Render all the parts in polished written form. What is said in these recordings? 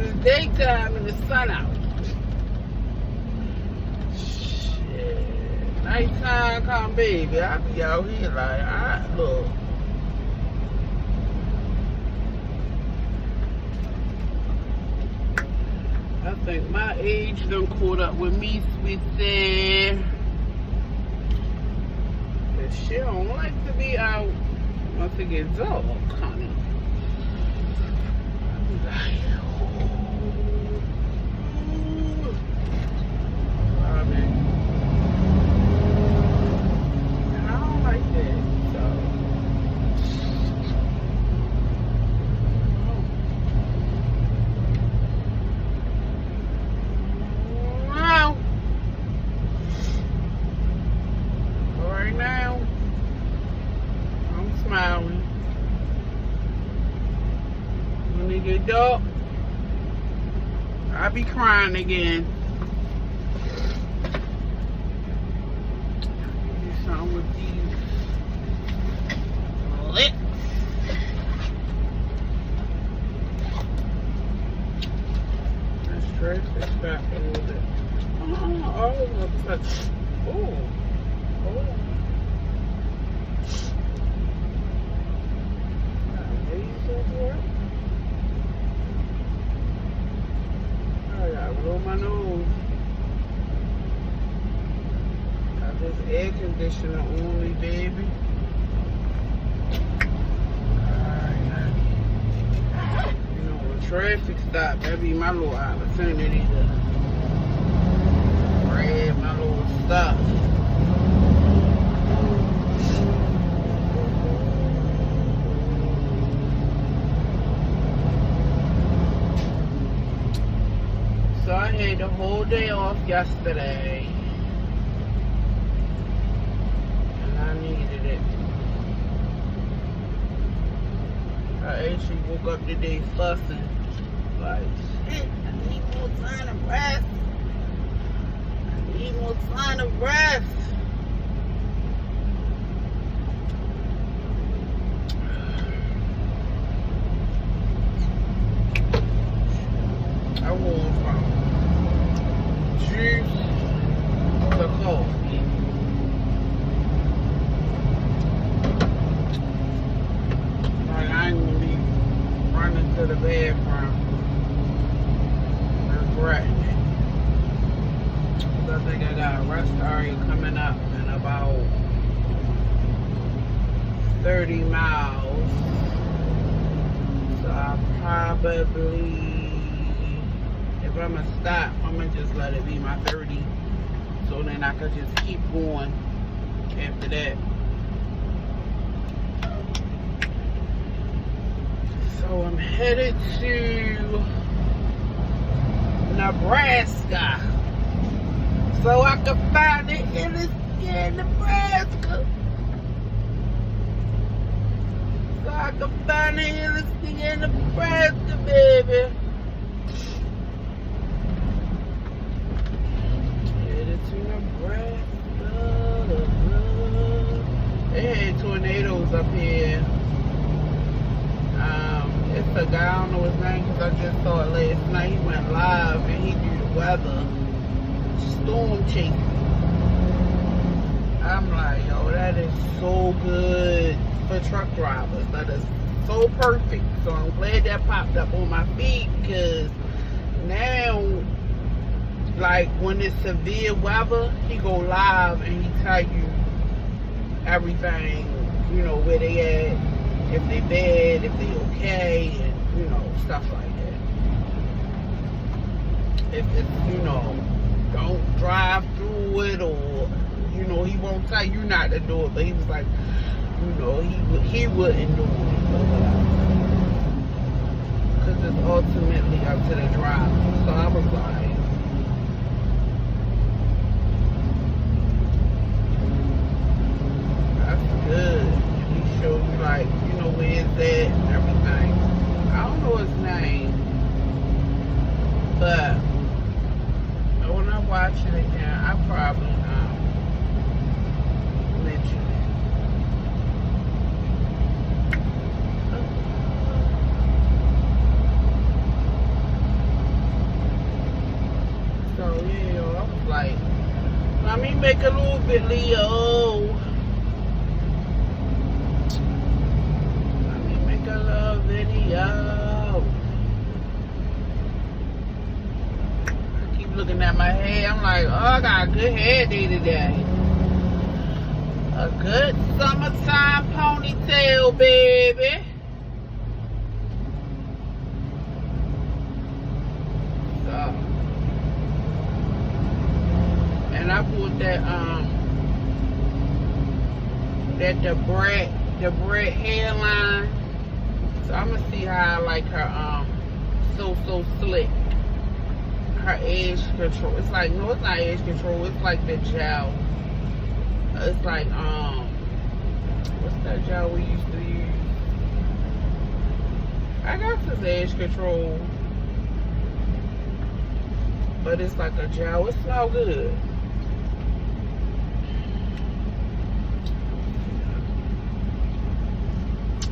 it's daytime and the sun out. Shit. Nighttime come, baby. I be out here like, look. I think my age done caught up with me, sweetie. But she don't like to be out once it gets dark, honey. I be like, Robin. And I don't like that, so. Right now, I'm smiling. When it get dark, I be crying again. Do something with these lips. Let's stretch this back a little bit. All of them touch. Ooh. Oh. I gotta blow my nose. Got this air conditioner only, baby. Alright, you know, when traffic stop, that be my little opportunity to grab my little stuff. So I had the whole day off yesterday, and I needed it. I actually woke up today fussing, like, shit, I need more time to rest. I need more time to rest. I went from juice to coffee. Like, I ain't gonna be running to the bathroom regretting it. Cause I think I got a rest area coming up in about 30 miles. So I probably, if I'm gonna stop, I'm gonna just let it be my 30. So then I could just keep going after that. So I'm headed to Nebraska. So I can find it in Nebraska. So I can find it in Nebraska, baby. They had tornadoes up here. It's a guy, I don't know his name because I just saw it last night. He went live and he do the weather. Storm chasing. I'm like, yo, that is so good for truck drivers. That is so perfect. So I'm glad that popped up on my feed because now, like when it's severe weather, he go live and he tell you everything, you know, where they at, if they bad, if they okay, and you know, stuff like that. If it's, you know, don't drive through it, or you know, he won't tell you not to do it, but he was like, you know, he wouldn't do it, because it's ultimately up to the driver. So I was like, good. And he showed you, like, you know, where it's at and everything. I don't know his name, but when I watch it again, I probably mention it. it, Leo. Let me make a love video. I keep looking at my hair. I'm like, oh, I got a good hair day today. A good summertime ponytail, baby. So, and I put that the Brett hairline. So I'm gonna see how I like her so slick. Her edge control. It's like, no, it's not edge control. It's like the gel. It's like what's that gel we used to use? I got this edge control, but it's like a gel. It smells good.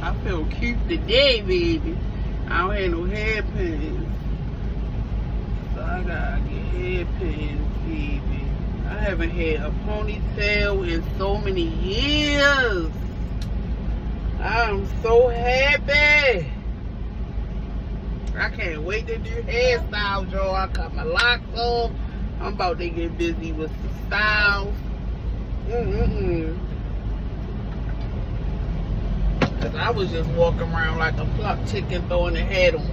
I feel cute today, baby. I don't have no hairpins, so I gotta get hairpins, baby. I haven't had a ponytail in so many years. I'm so happy. I can't wait to do hairstyles, y'all. I cut my locks off. I'm about to get busy with some styles. Cause I was just walking around like a plucked chicken throwing a head on.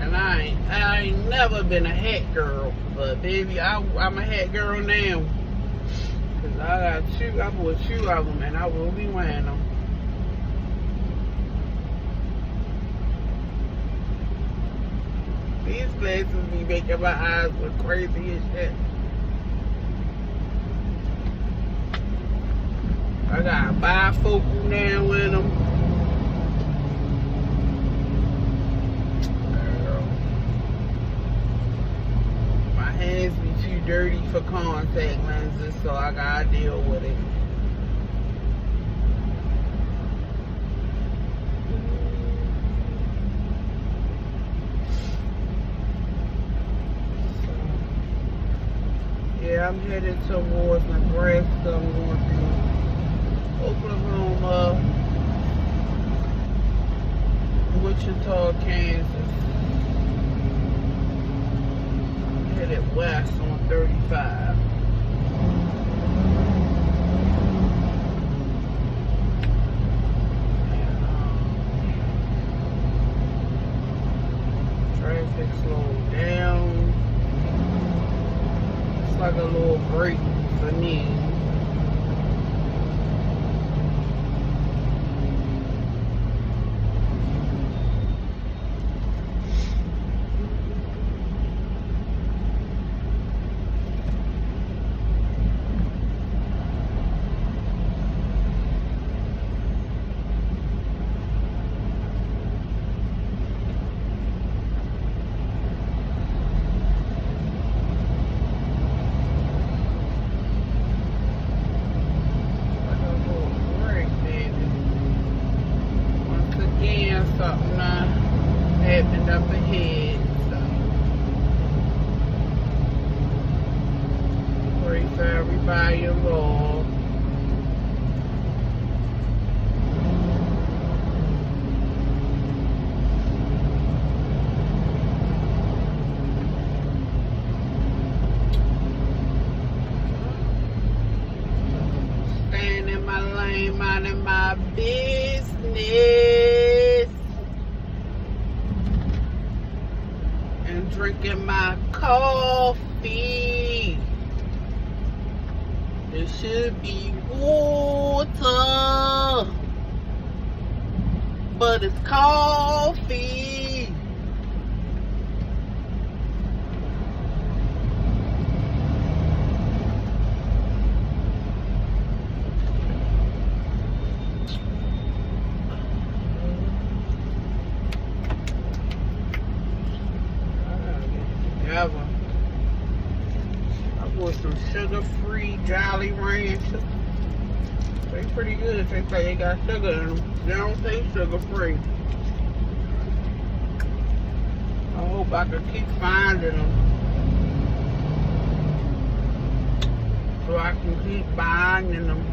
And I ain't never been a hat girl, but baby, I'm a hat girl now. Cause I bought 2 of them and I will be wearing them. These glasses be making my eyes look crazy as shit. I got bifocal now in them. My hands be too dirty for contact lenses, so I gotta deal with it. Yeah, I'm headed towards Nebraska. I'm going through Oklahoma, Wichita, Kansas. I'm headed west on 35. Traffic slowed down. It's like a little break for me. Something happened up ahead, so pray for everybody involved. Staying in my lane, minding my business. Drinking my coffee. It should be water, but it's coffee. I bought some sugar-free Jolly Ranchers. They pretty good. Tastes like they got sugar in them. They don't taste sugar-free. I hope I can keep finding them so I can keep buying them.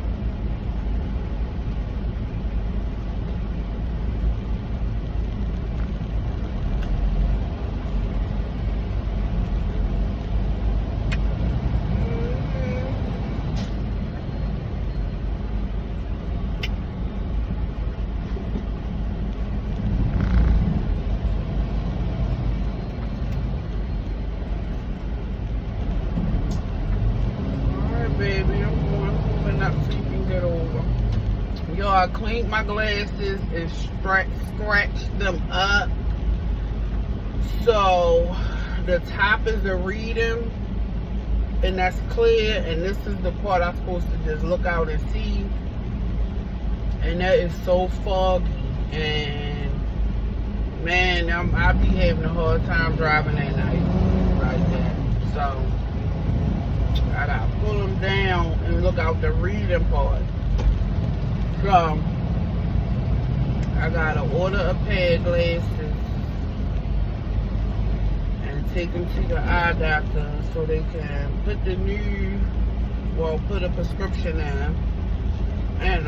Yo, I cleaned my glasses and scratched them up. So the top is the reading, and that's clear. And this is the part I'm supposed to just look out and see. And that is so foggy. And man, I be having a hard time driving at night right there. So I gotta pull them down and look out the reading part. So I gotta order a pair of glasses and take them to the eye doctor so they can put a prescription in. And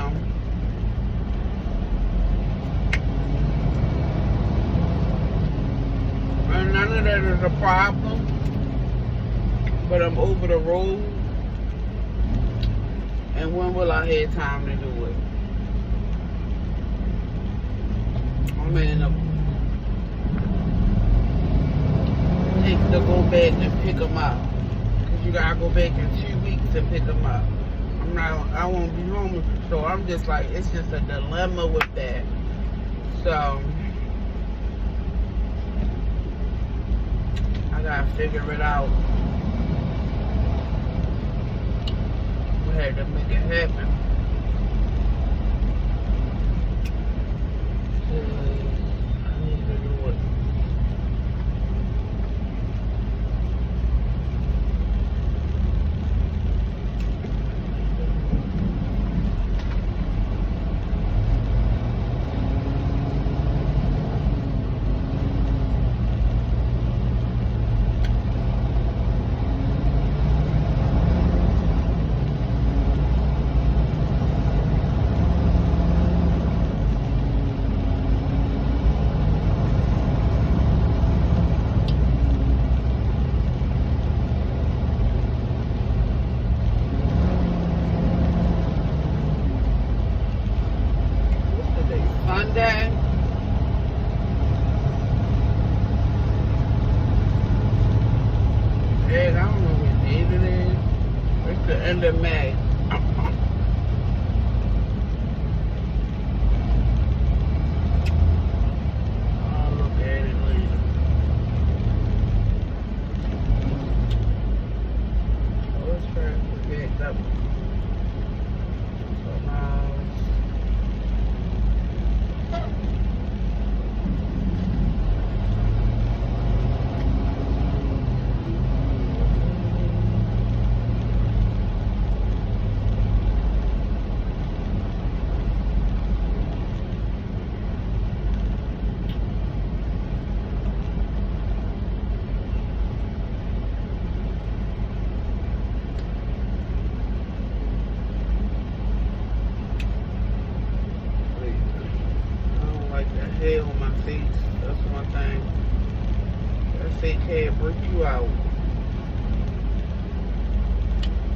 none of that is a problem, but I'm over the road. And when will I have time to do it? I'm in a take to go back and pick them up, because you gotta go back in 2 weeks to pick them up. I won't be home, so I'm just like, it's just a dilemma with that. So I gotta figure it out. We had to make it happen. I need to do it. Sunday. Hey, I don't know what date it is. It's the end of May. I'll look at it later. Oh, let's try to forget that one. Hair on my face. That's one thing. That fake hair break you out.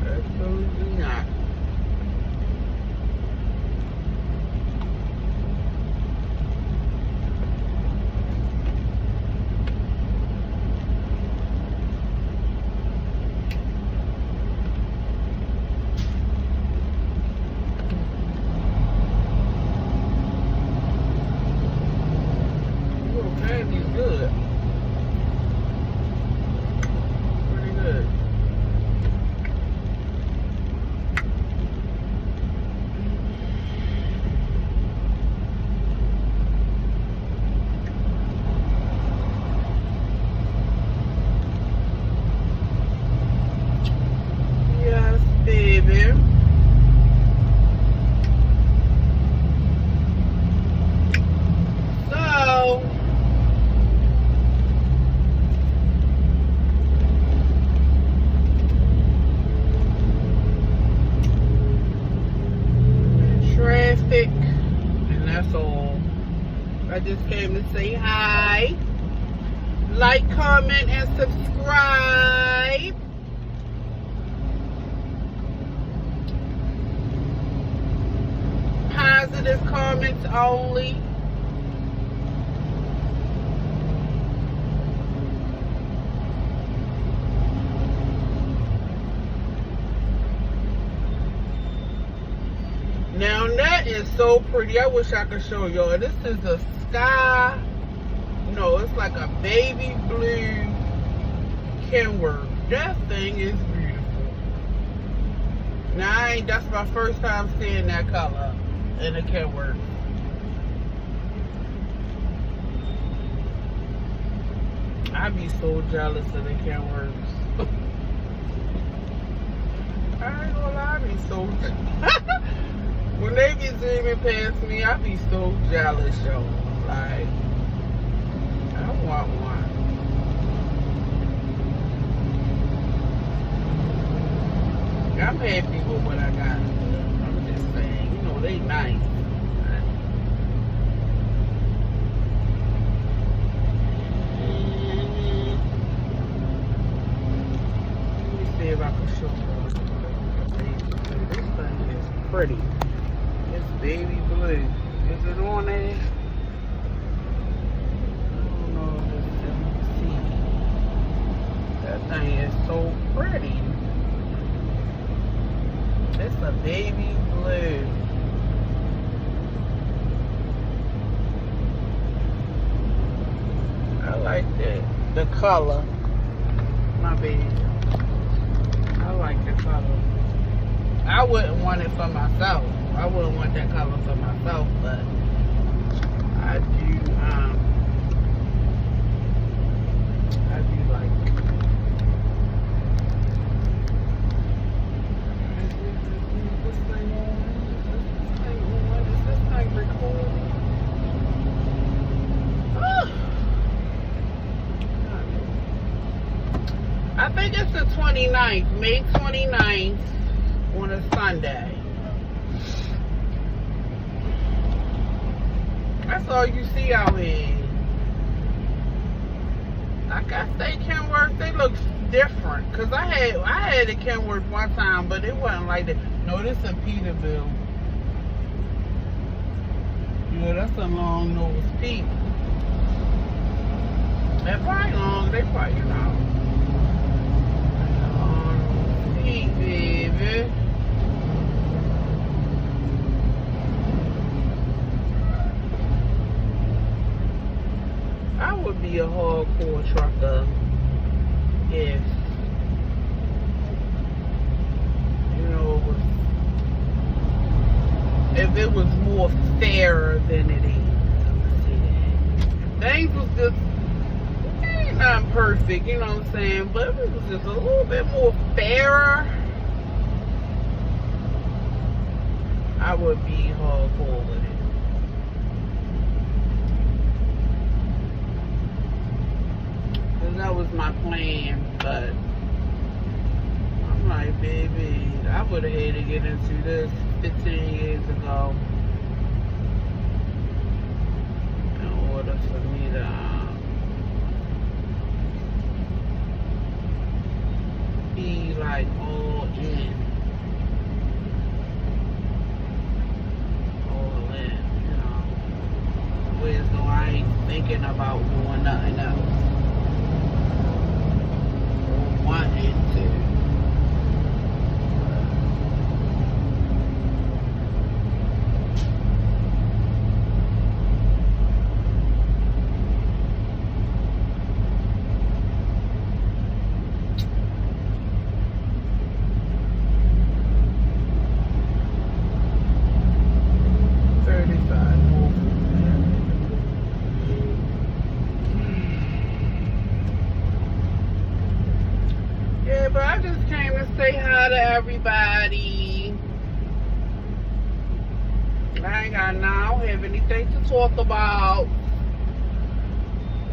Absolutely not. Candy's good. Pretty good. I just came to say hi. Like, comment, and subscribe. Positive comments only. Now that is so pretty. I wish I could show y'all. This is a sky. No, it's like a baby blue Kenworth. That thing is beautiful. Now that's my first time seeing that color in a Kenworth. I'd be so jealous of the Kenworths. I ain't gonna lie, I'd be so when they be zooming past me, I be so jealous, yo. Like, I want one. I'm happy with what I got. I'm just saying, you know, they nice. Let me see if I can show you. This thing is pretty. It's baby blue. Is it on there? I don't know if it's see. That thing is so pretty. It's a baby blue. I like that. The color. My baby. I like the color. I wouldn't want it for myself. I wouldn't want that color for myself, but I do like it. Is this thing recording? I think it's the 29th, May 29th on a Sunday. That's all you see out here. Like I say, Kenworth, they look different. Cause I had a Kenworth one time, but it wasn't like that. No, this is a Peterbilt. You know, that's a long nose Pete. They're probably long. They probably, you know. Long nose Pete, baby. I would be a hardcore trucker if, you know, if it was more fairer than it is. If things was just, not perfect, you know what I'm saying, but if it was just a little bit more fairer, I would be hardcore with it. That was my plan, but I'm like, baby, I would have hated to get into this 15 years ago in order for me to be like all in, you know, whereas though I ain't thinking about doing nothing else. Wanting to. But I just came to say hi to everybody. I ain't got I don't have anything to talk about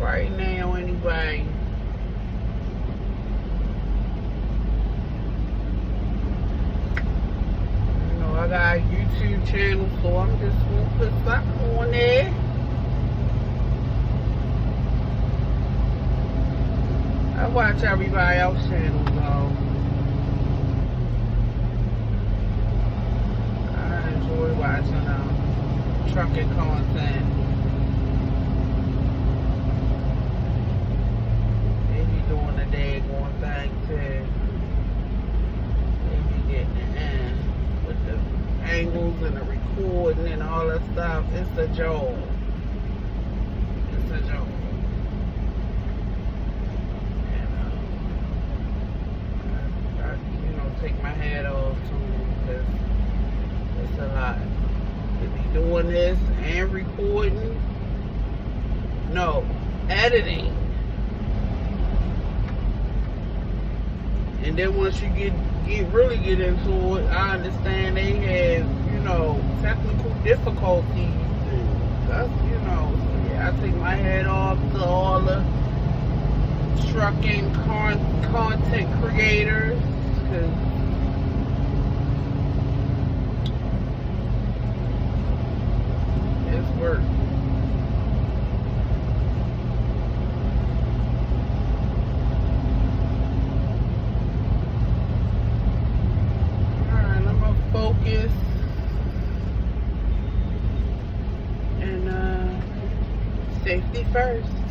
right now anyway. You know, I got a YouTube channel, so I'm just gonna put something on there. I watch everybody else channels though. I enjoy watching trucking content. They be doing the daggone thing too. They be getting it in with the angles and the recording and all that stuff. It's a job. It's a job. Take my hat off to them because it's a lot to be doing this and recording. No, editing. And then once you really get into it, I understand they have, technical difficulties. And that's, so yeah, I take my hat off to all the trucking content creators because it's work. Alright, I'm gonna focus and safety first.